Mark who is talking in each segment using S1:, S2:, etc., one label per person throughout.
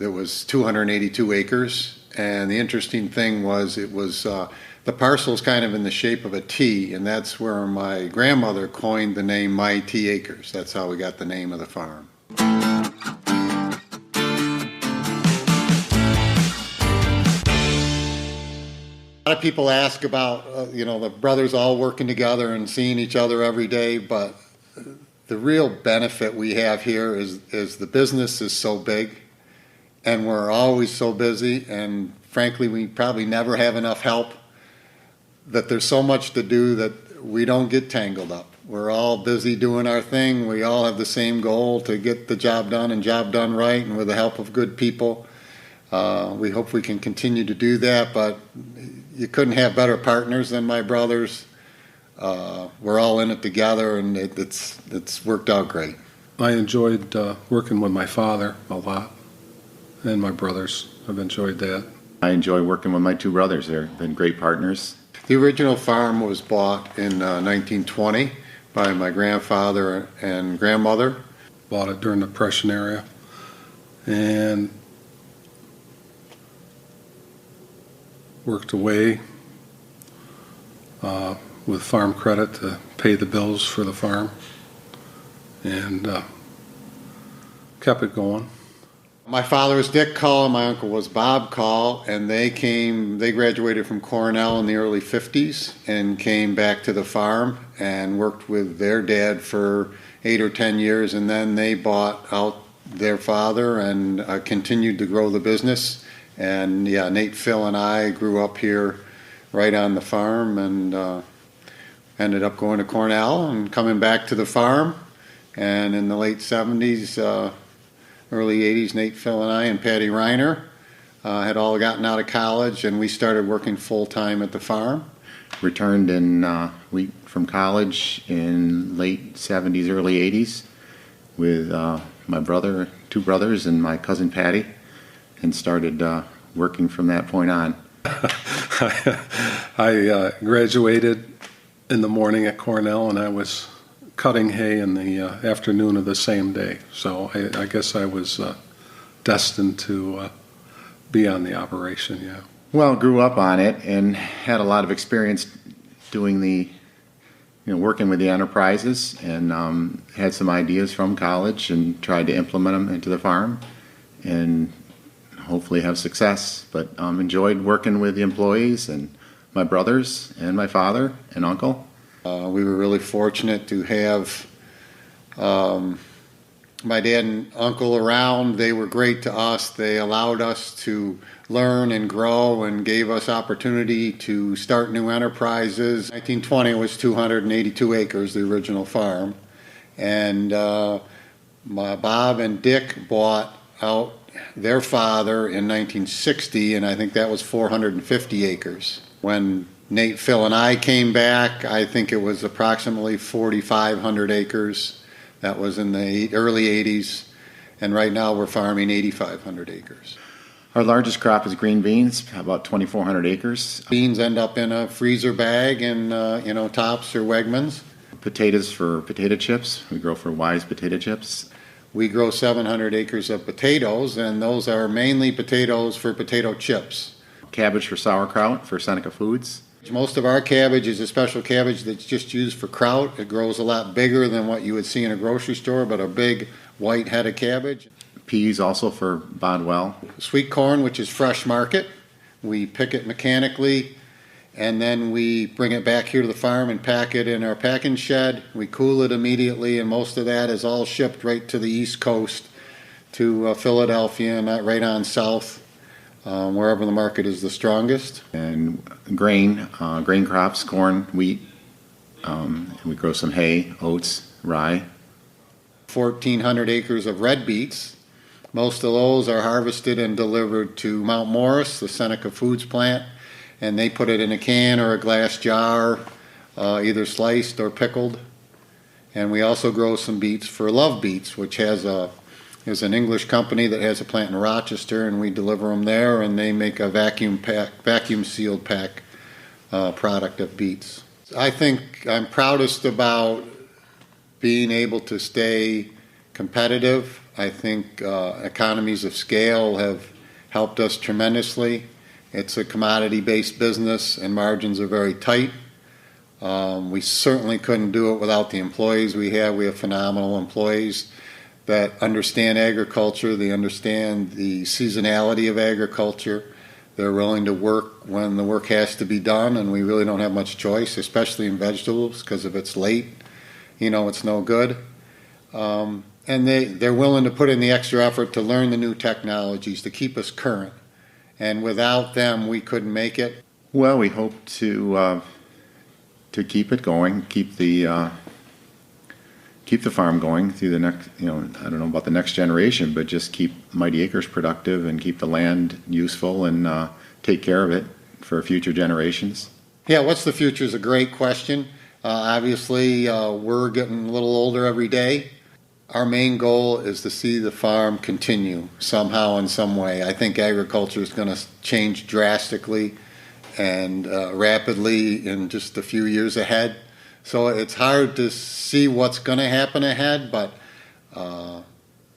S1: that was 282 acres. And the interesting thing was the parcel's kind of in the shape of a T, and that's where my grandmother coined the name My T Acres. That's how we got the name of the farm. A lot of people ask about, the brothers all working together and seeing each other every day, but the real benefit we have here is the business is so big, and we're always so busy, and frankly, we probably never have enough help, that there's so much to do that we don't get tangled up. We're all busy doing our thing. We all have the same goal to get the job done and job done right, and with the help of good people. We hope we can continue to do that, but you couldn't have better partners than my brothers. We're all in it together, and it's worked out great.
S2: I enjoyed working with my father a lot, and my brothers. I've enjoyed that.
S3: I enjoy working with my two brothers. They've been great partners.
S1: The original farm was bought in 1920 by my grandfather and grandmother.
S2: Bought it during the Depression era, and worked away with farm credit to pay the bills for the farm, and kept it going.
S1: My father was Dick Cull and my uncle was Bob Cull, and they graduated from Cornell in the early 50s and came back to the farm and worked with their dad for 8 or 10 years, and then they bought out their father and continued to grow the business. And yeah, Nate, Phil, and I grew up here right on the farm, and ended up going to Cornell and coming back to the farm. And in the late 70s, early 80s, Nate, Phil, and I, and Patty Reiner had all gotten out of college, and we started working full-time at the farm.
S3: Returned from college in late 70s, early 80s with my two brothers, and my cousin Patty, and started working from that point on.
S2: I graduated in the morning at Cornell, and I was cutting hay in the afternoon of the same day. So I guess I was destined to be on the operation, yeah.
S3: Well, grew up on it and had a lot of experience doing working with the enterprises, and had some ideas from college and tried to implement them into the farm and hopefully have success. But enjoyed working with the employees and my brothers and my father and uncle. We were really fortunate to have my dad and uncle around. They were great to us. They allowed us to learn and grow and gave us opportunity to start new enterprises. 1920 was 282 acres, the original farm. And my Bob and Dick bought out their father in 1960, and I think that was 450 acres. When Nate, Phil, and I came back, I think it was approximately 4,500 acres. That was in the early 80s, and right now we're farming 8,500 acres. Our largest crop is green beans, about 2,400 acres.
S1: Beans end up in a freezer bag in Tops or Wegmans.
S3: Potatoes for potato chips. We grow for Wise potato chips.
S1: We grow 700 acres of potatoes, and those are mainly potatoes for potato chips.
S3: Cabbage for sauerkraut for Seneca Foods.
S1: Most of our cabbage is a special cabbage that's just used for kraut. It grows a lot bigger than what you would see in a grocery store, but a big white head of cabbage.
S3: Peas also for Bodwell.
S1: Sweet corn, which is fresh market. We pick it mechanically, and then we bring it back here to the farm and pack it in our packing shed. We cool it immediately, and most of that is all shipped right to the East Coast, to Philadelphia, and right on south, wherever the market is the strongest.
S3: And grain crops, corn, wheat. We grow some hay, oats, rye.
S1: 1,400 acres of red beets. Most of those are harvested and delivered to Mount Morris, the Seneca Foods plant, and they put it in a can or a glass jar, either sliced or pickled. And we also grow some beets for Love Beets, which is an English company that has a plant in Rochester, and we deliver them there, and they make a vacuum sealed pack product of beets. I think I'm proudest about being able to stay competitive I think economies of scale have helped us tremendously. It's a commodity-based business, and margins are very tight. We certainly couldn't do it without the employees we have. We have phenomenal employees that understand agriculture. They understand the seasonality of agriculture. They're willing to work when the work has to be done, and we really don't have much choice, especially in vegetables, because if it's late, it's no good. And they're willing to put in the extra effort to learn the new technologies to keep us current. And without them, we couldn't make it.
S4: Well, we hope to keep it going, keep the farm going through the next, I don't know about the next generation, but just keep Mighty Acres productive and keep the land useful and take care of it for future generations.
S1: Yeah, what's the future is a great question. Obviously, we're getting a little older every day. Our main goal is to see the farm continue somehow in some way. I think agriculture is going to change drastically and rapidly in just a few years ahead. So it's hard to see what's going to happen ahead, but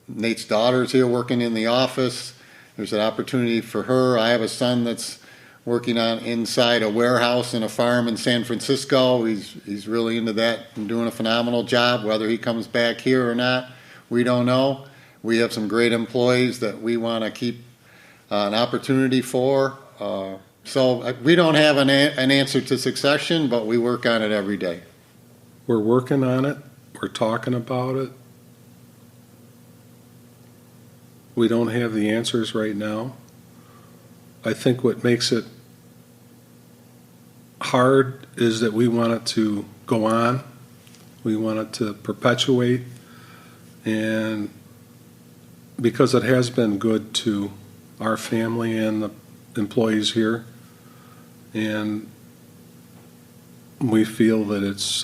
S1: Nate's daughter's here working in the office. There's an opportunity for her. I have a son that's working on inside a warehouse in a farm in San Francisco. He's really into that and doing a phenomenal job. Whether he comes back here or not, we don't know. We have some great employees that we want to keep an opportunity for. So we don't have an answer to succession, but we work on it every day.
S2: We're working on it. We're talking about it. We don't have the answers right now. I think what makes it hard is that we want it to go on. We want it to perpetuate. And because it has been good to our family and the employees here, and we feel that it's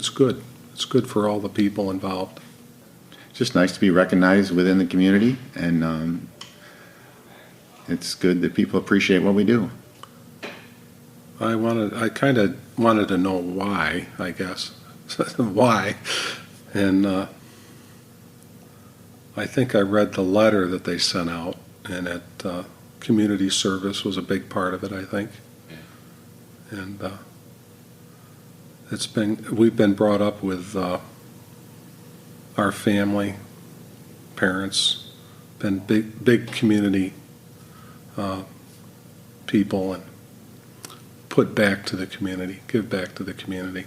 S2: good. It's good for all the people involved.
S4: It's just nice to be recognized within the community, and it's good that people appreciate what we do.
S2: I kind of wanted to know why, I guess. Why? And I think I read the letter that they sent out, and that community service was a big part of it, I think. Yeah. And we've been brought up with our family, parents, been big community people, and put back to the community, give back to the community.